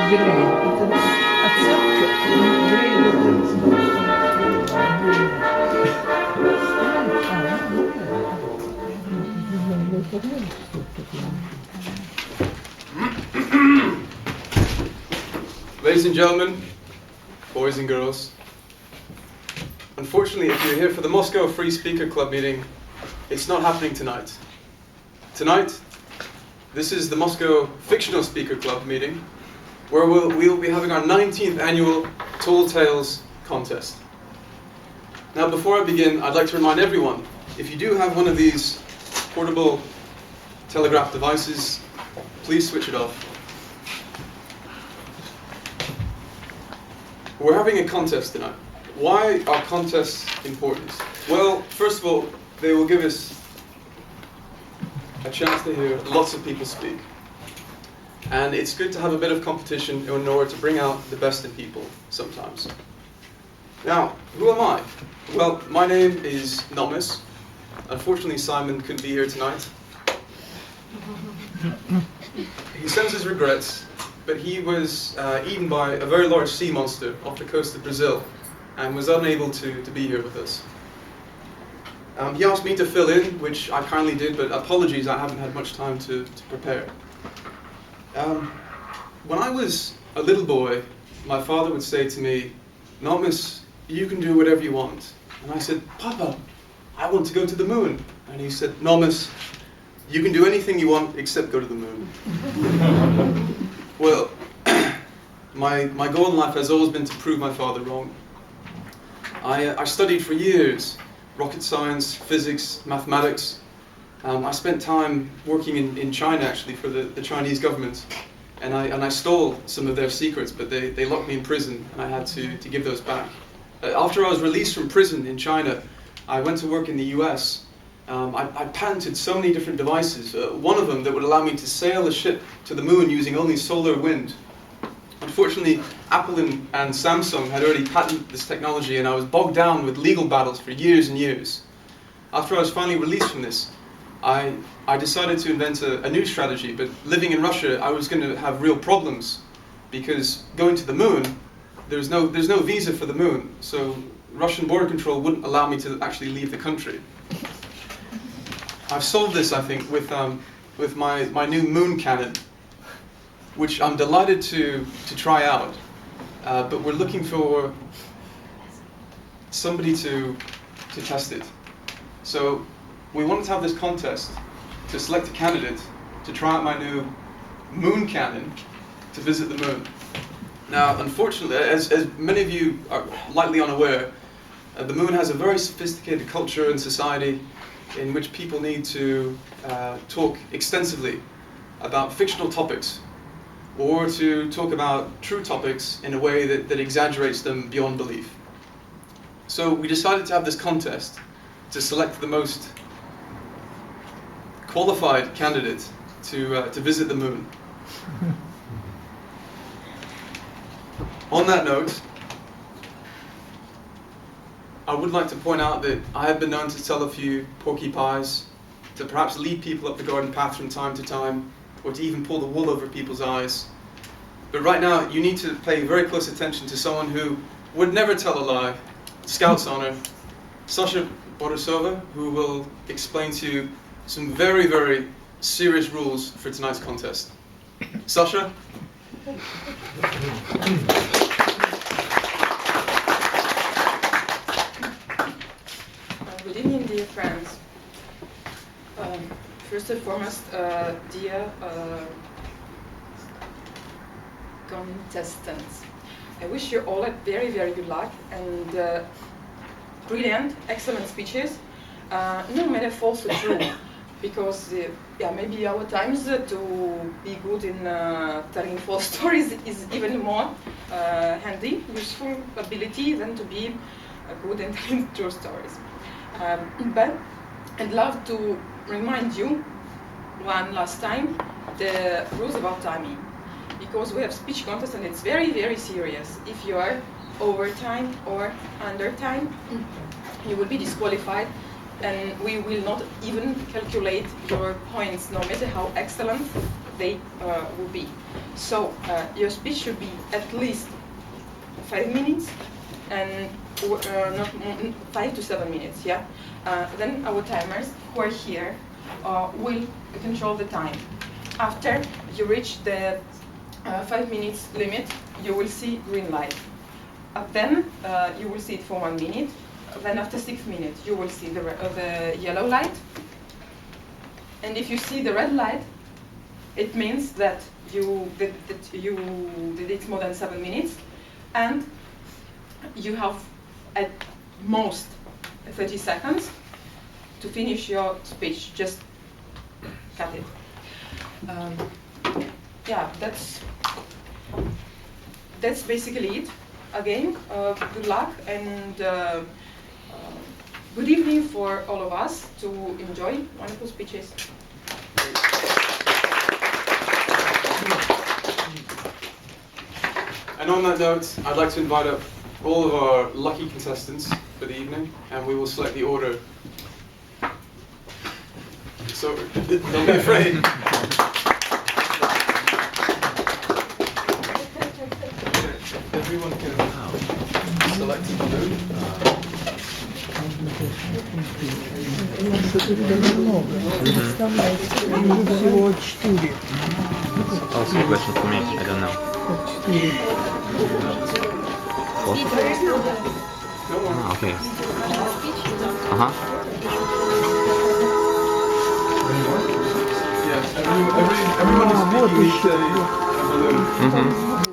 Ladies and gentlemen, boys and girls, unfortunately, if you're here for the Moscow Free Speaker Club meeting, it's not happening tonight. Tonight, this is the Moscow Fictional Speaker Club meeting, where we'll be having our 19th annual Tall Tales contest. Now, before I begin, I'd like to remind everyone, if you do have one of these portable telegraph devices, please switch it off. We're having a contest tonight. Why are contests important? Well, first of all, they will give us a chance to hear lots of people speak. And it's good to have a bit of competition in order to bring out the best in people sometimes. Now, who am I? Well, my name is Nomis. Unfortunately, Simon couldn't be here tonight. He sends his regrets, but he was eaten by a very large sea monster off the coast of Brazil and was unable to be here with us. He asked me to fill in, which I kindly did, but apologies, I haven't had much time to prepare. When I was a little boy, my father would say to me, "Nomis, you can do whatever you want." And I said, "Papa, I want to go to the moon." And he said, "Nomis, you can do anything you want except go to the moon." Well, my goal in life has always been to prove my father wrong. I studied for years, rocket science, physics, mathematics. I spent time working in China, actually, for the Chinese government. And I stole some of their secrets, but they locked me in prison, and I had to give those back. After I was released from prison in China, I went to work in the US. I patented so many different devices. One of them that would allow me to sail a ship to the moon using only solar wind. Unfortunately, Apple and Samsung had already patented this technology, and I was bogged down with legal battles for years and years. After I was finally released from this, I decided to invent a new strategy, but living in Russia, I was going to have real problems, because going to the moon, there's no visa for the moon, so Russian border control wouldn't allow me to actually leave the country. I've solved this, I think, with my new moon cannon, which I'm delighted to try out, but we're looking for somebody to test it. So we wanted to have this contest to select a candidate to try out my new moon cannon to visit the moon. Now, unfortunately, as many of you are likely unaware, the moon has a very sophisticated culture and society in which people need to talk extensively about fictional topics, or to talk about true topics in a way that exaggerates them beyond belief. So we decided to have this contest to select the most qualified candidate to visit the moon. On that note, I would like to point out that I have been known to tell a few porcupines, to perhaps lead people up the garden path from time to time, or to even pull the wool over people's eyes. But right now, you need to pay very close attention to someone who would never tell a lie, Scout's honor, Sasha, who will explain to you some very, very serious rules for tonight's contest. Sasha? Good evening, dear friends. First and foremost, dear contestants, I wish you all a very, very good luck and brilliant, excellent speeches. No matter false or true, because maybe our times to be good in telling false stories is even more handy, useful ability than to be good in telling true stories. But I'd love to remind you one last time the rules about timing, because we have speech contest and it's very, very serious. If you are over time or under time, you will be disqualified, and we will not even calculate your points, no matter how excellent they will be. So your speech should be at least 5 minutes and not 5 to 7 minutes. Yeah. Then our timers who are here will control the time. After you reach the 5 minutes limit, you will see green light. Then you will see it for 1 minute. Then after 6 minutes, you will see the yellow light. And if you see the red light, it means that that it's more than 7 minutes, and you have at most 30 seconds to finish your speech. Just cut it. Yeah, that's basically it. Again, good luck and good evening for all of us to enjoy wonderful speeches. And on that note, I'd like to invite up all of our lucky contestants for the evening, and we will select the order. So, don't be afraid. Everyone can select a balloon. Also a question for me, I don't know. What? Ah, okay. Uh-huh. Yeah, everyone is speaking each a balloon. Mm-hmm.